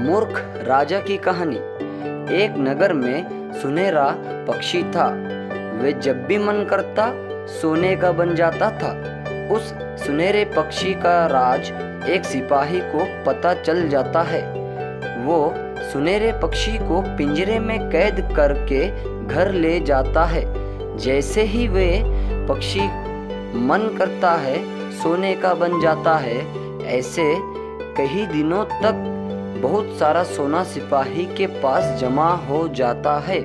मूर्ख राजा की कहानी। एक नगर में सुनहरा पक्षी था। वे जब भी मन करता सोने का बन जाता था। उस सुनहरे पक्षी का राज एक सिपाही को पता चल जाता है। वो सुनहरे पक्षी को पिंजरे में कैद करके घर ले जाता है। जैसे ही वे पक्षी मन करता है सोने का बन जाता है। ऐसे कई दिनों तक बहुत सारा सोना सिपाही के पास जमा हो जाता है।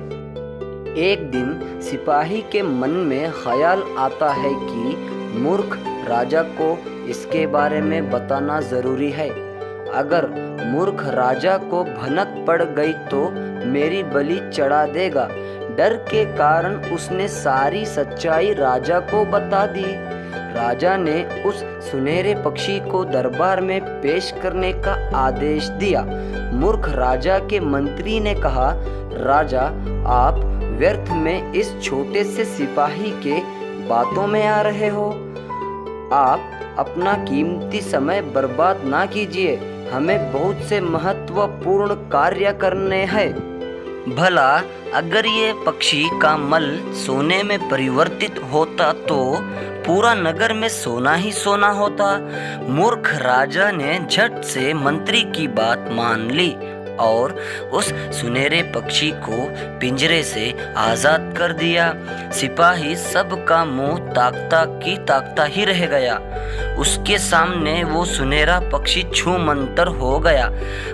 एक दिन सिपाही के मन में ख्याल आता है कि मूर्ख राजा को इसके बारे में बताना ज़रूरी है। अगर मूर्ख राजा को भनक पड़ गई तो मेरी बलि चढ़ा देगा। डर के कारण उसने सारी सच्चाई राजा को बता दी। राजा ने उस सुनहरे पक्षी को दरबार में पेश करने का आदेश दिया। मूर्ख राजा के मंत्री ने कहा, राजा, आप व्यर्थ में इस छोटे से सिपाही के बातों में आ रहे हो। आप अपना कीमती समय बर्बाद ना कीजिए। हमें बहुत से महत्वपूर्ण कार्य करने हैं। भला अगर ये पक्षी का मल सोने में परिवर्तित होता तो पूरा नगर में सोना ही सोना होता। मूर्ख राजा ने झट से मंत्री की बात मान ली और उस सुनहरे पक्षी को पिंजरे से आज़ाद कर दिया। सिपाही सबका मुंह ताकता ही रह गया। उसके सामने वो सुनहरा पक्षी छूमंतर हो गया।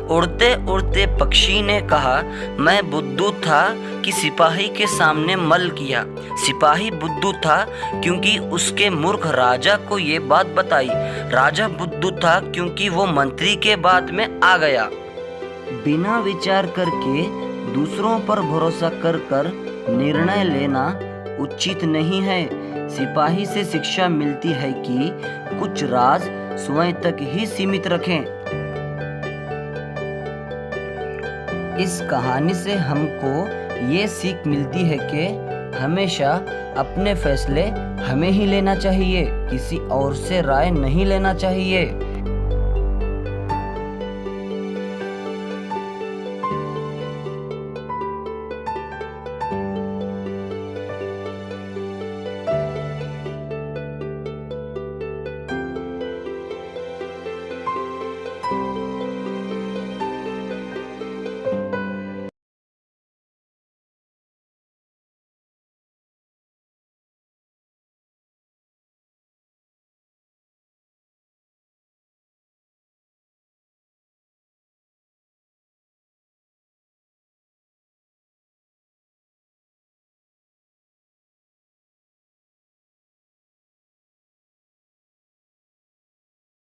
उड़ते उड़ते पक्षी ने कहा, मैं बुद्धू था कि सिपाही के सामने मल किया। सिपाही बुद्धू था क्योंकि उसके मूर्ख राजा को ये बात बताई। राजा बुद्धू था क्योंकि वो मंत्री के बात में आ गया। बिना विचार करके दूसरों पर भरोसा कर निर्णय लेना उचित नहीं है। सिपाही से शिक्षा मिलती है कि कुछ राज स्वयं तक ही सीमित रखें। इस कहानी से हमको ये सीख मिलती है कि हमेशा अपने फैसले हमें ही लेना चाहिए, किसी और से राय नहीं लेना चाहिए।